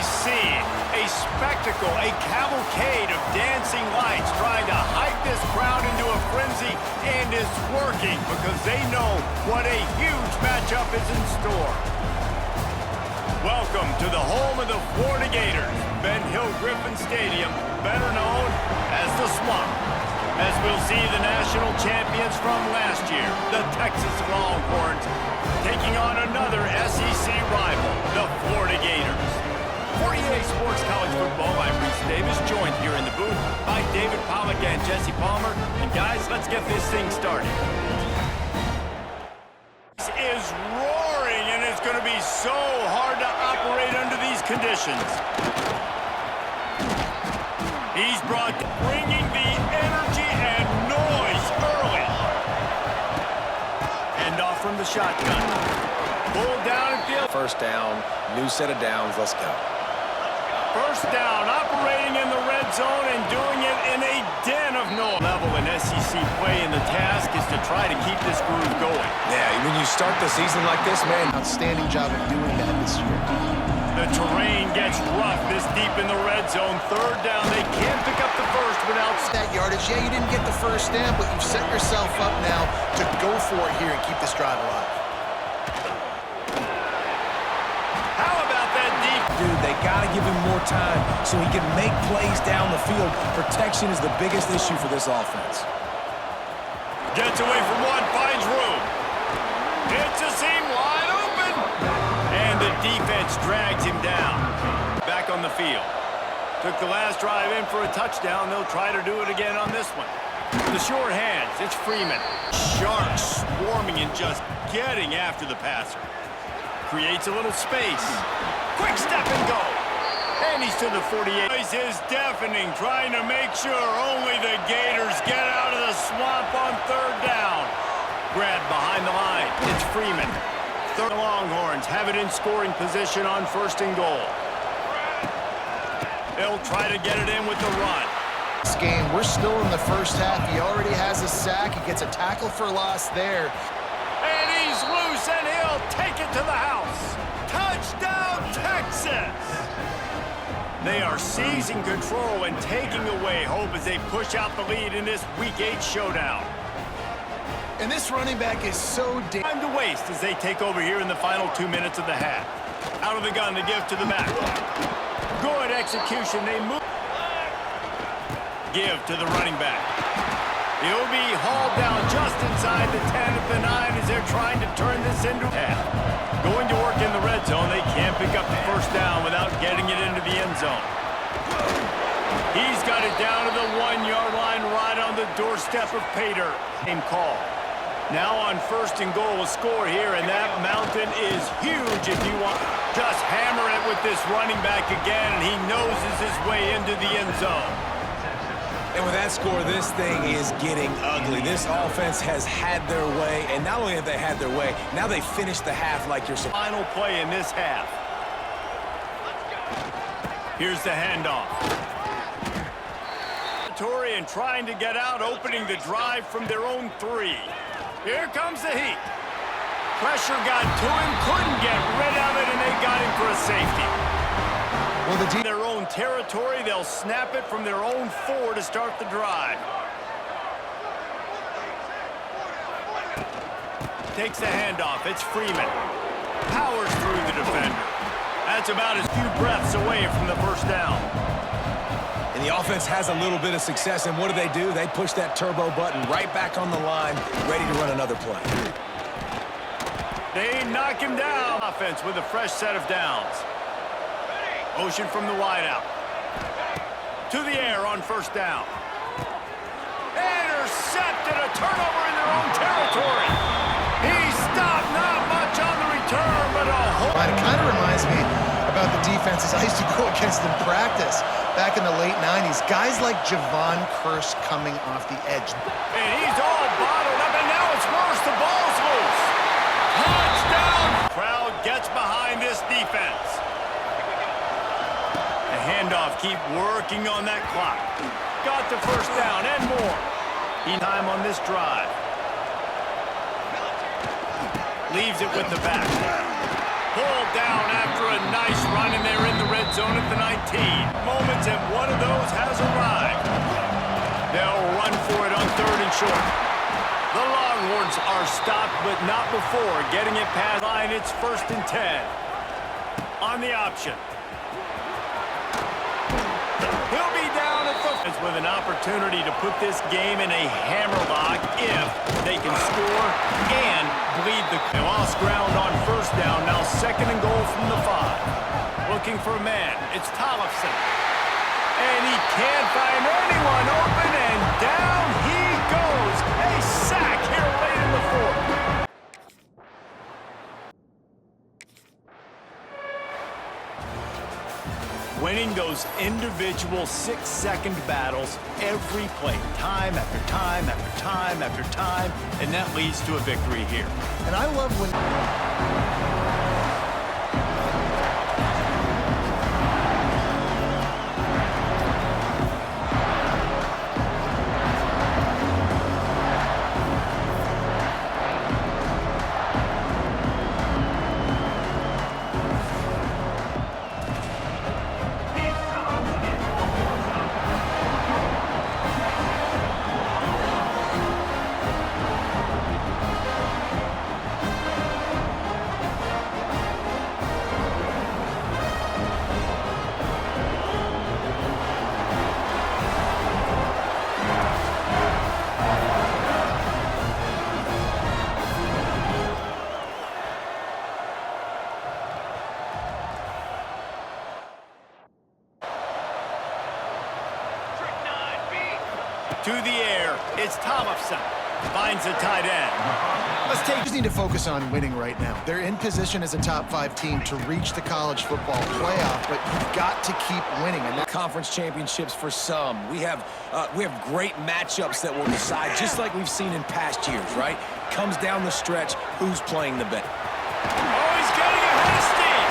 see a spectacle, a cavalcade of dancing lights trying to hype this crowd into a frenzy, and it's working because they know what a huge matchup is in store. Welcome to the home of the Florida Gators, Ben Hill Griffin Stadium, better known as the Swamp, as we'll see the national champions from last year, the Texas Longhorns, taking on another SEC rival, the Florida Gators. For EA Sports College Football, I'm Reese Davis, joined here in the booth by David Pollack and Jesse Palmer. And guys, let's get this thing started. This is roaring, and it's going to be so hard to operate under these conditions. He's bringing the energy and noise early. Hand off from the shotgun. Pull down and field. First down, new set of downs, let's go. First down, operating in the red zone and doing it in a den of noise. Level in SEC play, and the task is to try to keep this groove going. Yeah, when you start the season like this, man. Outstanding job of doing that this year. The terrain gets rough this deep in the red zone. Third down, they can't pick up the first without that yardage. Yeah, you didn't get the first down, but you've set yourself up now to go for it here and keep this drive alive. How about that deep? Dude, they got to give him more time so he can make plays down the field. Protection is the biggest issue for this offense. Gets away from one, finds room. Hits a seam wide open. And the defense drags him down. Back on the field. Took the last drive in for a touchdown. They'll try to do it again on this one. The short hands, it's Freeman. Sharks swarming and just getting after the passer. Creates a little space. Quick step and go. And he's to the 48. Noise is deafening, trying to make sure only the Gators get out of the swamp on third down. Grabbed behind the line. It's Freeman. The Longhorns have it in scoring position on first and goal. They'll try to get it in with the run. This game, we're still in the first half. He already has a sack. He gets a tackle for loss there. And he's loose, and he'll take it to the house. Touchdown, Texas! They are seizing control and taking away hope as they push out the lead in this Week 8 showdown. And this running back is so time to waste as they take over here in the final 2 minutes of the half. Out of the gun to give to the back. Good execution. They move. Give to the running back. He'll be hauled down just inside the 10 at the 9 as they're trying to turn this into half. Going to work in the red zone. They can't pick up the first down without getting it into the end zone. He's got it down to the 1-yard line right on the doorstep of Pater. Same call. Now on first and goal, a score here, and that mountain is huge if you want. Just hammer it with this running back again, and he noses his way into the end zone. And with that score, this thing is getting ugly. This offense has had their way, and not only have they had their way, now they finished the half like you're supposed to. Final play in this half. Here's the handoff. And trying to get out, opening the drive from their own 3. Here comes the heat. Pressure got to him, couldn't get rid of it, and they got him for a safety. Well, their own territory, they'll snap it from their own 4 to start the drive. Takes the handoff, it's Freeman. Powers through the defender. That's about as few breaths away from the first down. And the offense has a little bit of success, and what do? They push that turbo button right back on the line, ready to run another play. They knock him down. Offense with a fresh set of downs. Motion from the wideout. To the air on first down. Intercepted, a turnover in their own territory. He stopped, not much on the return, but a whole... It kind of reminds me about the defenses I used to go against in practice back in the late 90s. Guys like Javon Curse coming off the edge. And he's all bottled up, and now it's worse. The ball's loose. Touchdown! Crowd gets behind this defense. The handoff, keep working on that clock. Got the first down and more. Time on this drive. Leaves it with the back. Pulled down after a nice run, and they're in the red zone. zone at the 19. Moments, and one of those has arrived. They'll run for it on 3rd and short. The Longhorns are stopped, but not before getting it past line. It's 1st and 10. On the option. He'll be down at the with an opportunity to put this game in a hammerlock if they can score and bleed the... They lost ground on 1st down. Now 2nd and goal from the 5. Looking for a man. It's Tollefson. And he can't find anyone open, and down he goes. A sack here late in the 4th. Winning those individual 6-second battles every play, time after time after time after time, and that leads to a victory here. And I love when... To the air, it's Tollefson. Finds a tight end. Let's just need to focus on winning right now. They're in position as a top 5 team to reach the college football playoff, but you've got to keep winning. And Conference championships for some. We have great matchups that will decide, just like we've seen in past years, right? Comes down the stretch, who's playing the best. Oh, he's getting ahead of steam.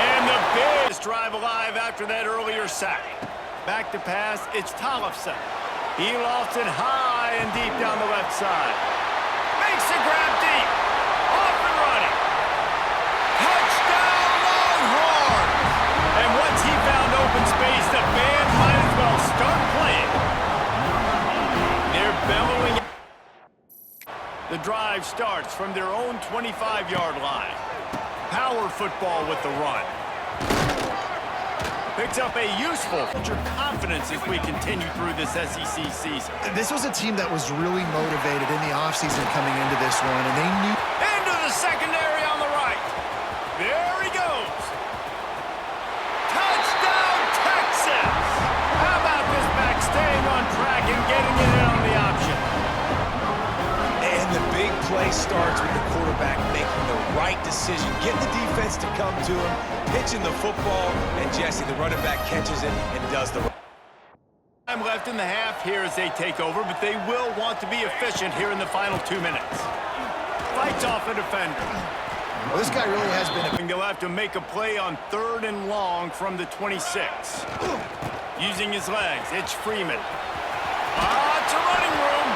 And the Bears drive alive after that earlier sack. Back to pass, it's Tollefson. He lofts it high and deep down the left side. Makes a grab deep. Off and running. Touchdown, Longhorns! And once he found open space, the band might as well start playing. They're bellowing. The drive starts from their own 25-yard line. Power football with the run. Picks up a useful confidence as we continue through this SEC season. this was a team that was really motivated in the offseason coming into this one, and they knew... Into the secondary on the right. There he goes. Touchdown, Texas! How about this back staying on track and getting it in on the option? And the big play starts with the quarterback making the right decision, getting the defense to come to him, pitching the football, and Jesse, the running back, catches it and does the... Time left in the half here as they take over, but they will want to be efficient here in the final 2 minutes. Fights off a defender. Well, this guy really has been... They'll have to make a play on 3rd and long from the 26. Using his legs, it's Freeman. It's a running room.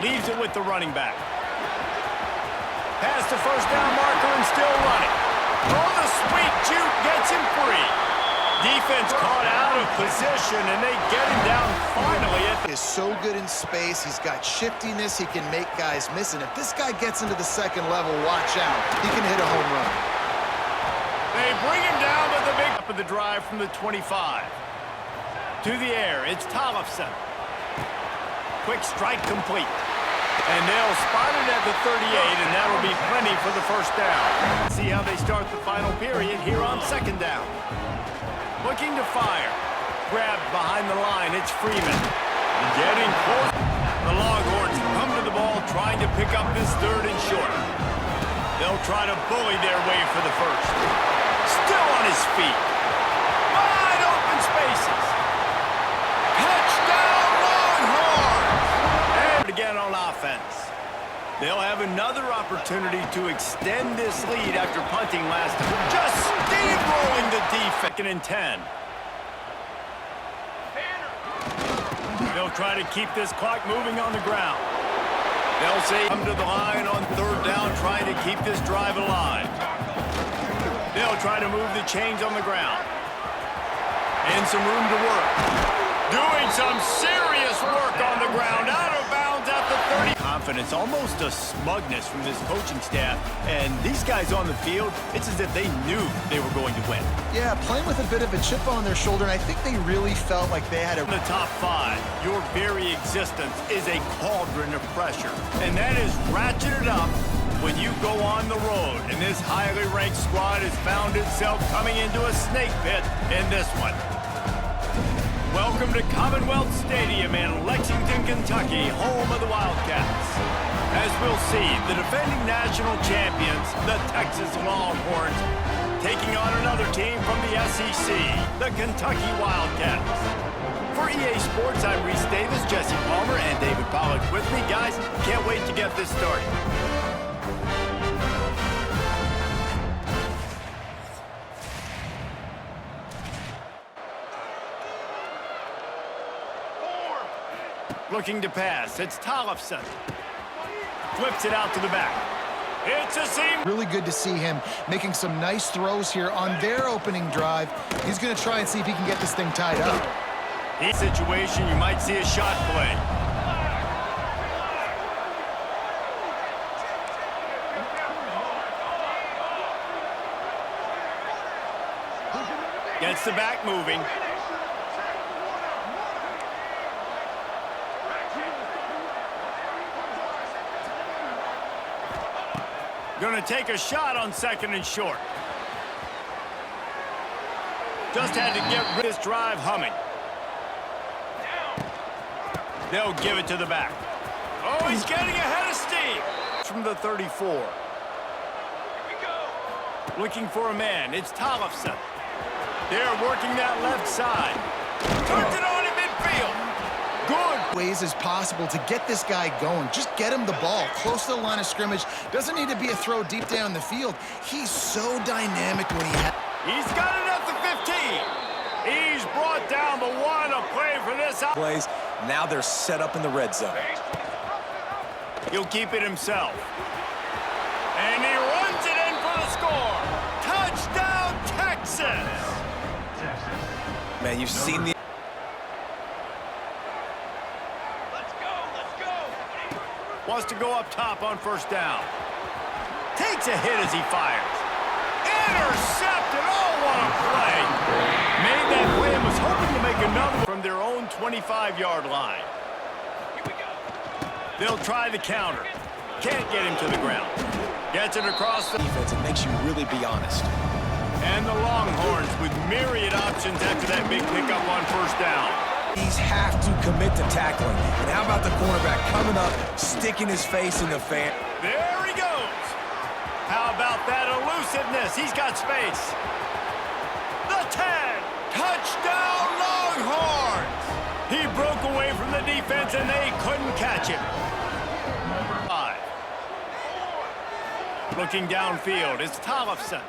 Leaves it with the running back. Past the 1st down marker and still running. Oh, the sweet juke gets him free. Defense caught out of position, and they get him down finally. Is so good in space. He's got shiftiness. He can make guys miss. And if this guy gets into the 2nd level, watch out. He can hit a home run. They bring him down with the big up of the drive from the 25. To the air, it's Tollefson. Quick strike complete. And they'll spot it at the 38, and that'll be plenty for the 1st down. See how they start the final period here on 2nd down. Looking to fire. Grabbed behind the line, it's Freeman. Getting close. The Longhorns come to the ball, trying to pick up this 3rd and short. They'll try to bully their way for the 1st. Still on his feet. Wide open spaces. Touchdown, Longhorns! And again on offense. They'll have another opportunity to extend this lead after punting last time. Just steamrolling the defense. 2nd and 10. They'll try to keep this clock moving on the ground. They'll say come to the line on 3rd down, trying to keep this drive alive. try to move the chains on the ground. And some room to work. Doing some serious work on the ground. Out of bounds at the 30. Confidence, almost a smugness from this coaching staff. And these guys on the field, it's as if they knew they were going to win. Yeah, playing with a bit of a chip on their shoulder, and I think they really felt like they had a... In the top 5, your very existence is a cauldron of pressure. And that is ratcheted up when you go on the road. And this highly ranked squad has found itself coming into a snake pit in this one. Welcome to Commonwealth Stadium in Lexington, Kentucky, home of the Wildcats. As we'll see, the defending national champions, the Texas Longhorns, taking on another team from the SEC, the Kentucky Wildcats. For EA Sports, I'm Reese Davis, Jesse Palmer, and David Pollack with me. Guys, can't wait to get this started. Looking to pass. It's Tollefson. Flips it out to the back. It's a seam. Really good to see him making some nice throws here on their opening drive. He's going to try and see if he can get this thing tied up. In situation, you might see a shot play. Gets the back moving. Going to take a shot on 2nd and short. Just had to get this drive humming. They'll give it to the back. Oh, he's getting ahead of steam. From the 34. Here we go. Looking for a man. It's Tollefson. They're working that left side. Turns it on in midfield. Good ways as possible to get this guy going. Just get him the ball close to the line of scrimmage. Doesn't need to be a throw deep down the field. He's so dynamic when He's got it at the 15. He's brought down, but what a play for this plays. Now they're set up in the red zone. He'll keep it himself. And he runs it in for the score. Touchdown, Texas. Man, you've seen the... Wants to go up top on 1st down. Takes a hit as he fires. Intercepted. Oh, what a play. Made that play and was hoping to make another from their own 25-yard line. They'll try the counter. Can't get him to the ground. Gets it across the defense. It makes you really be honest. And the Longhorns with myriad options after that big pickup on 1st down. He's have to commit to tackling. And how about the cornerback coming up, sticking his face in the fan? There he goes. How about that elusiveness? He's got space. The 10. Touchdown, Longhorns. He broke away from the defense, and they couldn't catch him. 5. Looking downfield, it's Tollefson.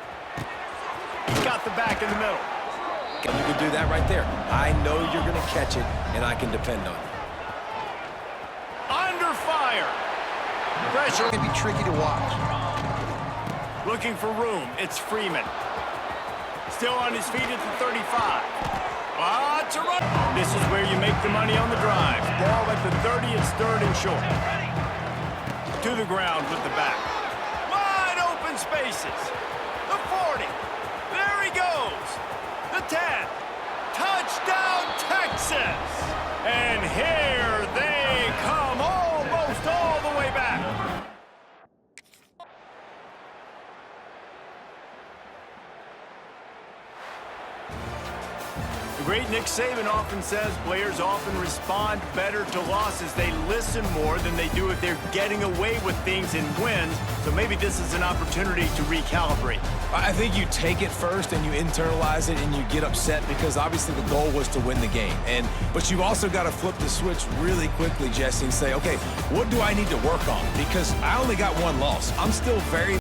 He's got the back in the middle. You can do that right there. I know you're going to catch it, and I can depend on you. Under fire. Pressure. can be tricky to watch. Looking for room. It's Freeman. Still on his feet at the 35. Lots of run. This is where you make the money on the drive. Ball at the 30. It's 3rd and short. To the ground with the back. Wide open spaces. The 40. There he goes. The 10. Touchdown, Texas. And here they come almost all the way back. The great Nick Saban often says players often respond better to losses. They listen more than they do if they're getting away with things in wins. So maybe this is an opportunity to recalibrate. I think you take it first and you internalize it and you get upset because obviously the goal was to win the game. But you also got to flip the switch really quickly, Jesse, and say, okay, what do I need to work on? Because I only got one loss. I'm still very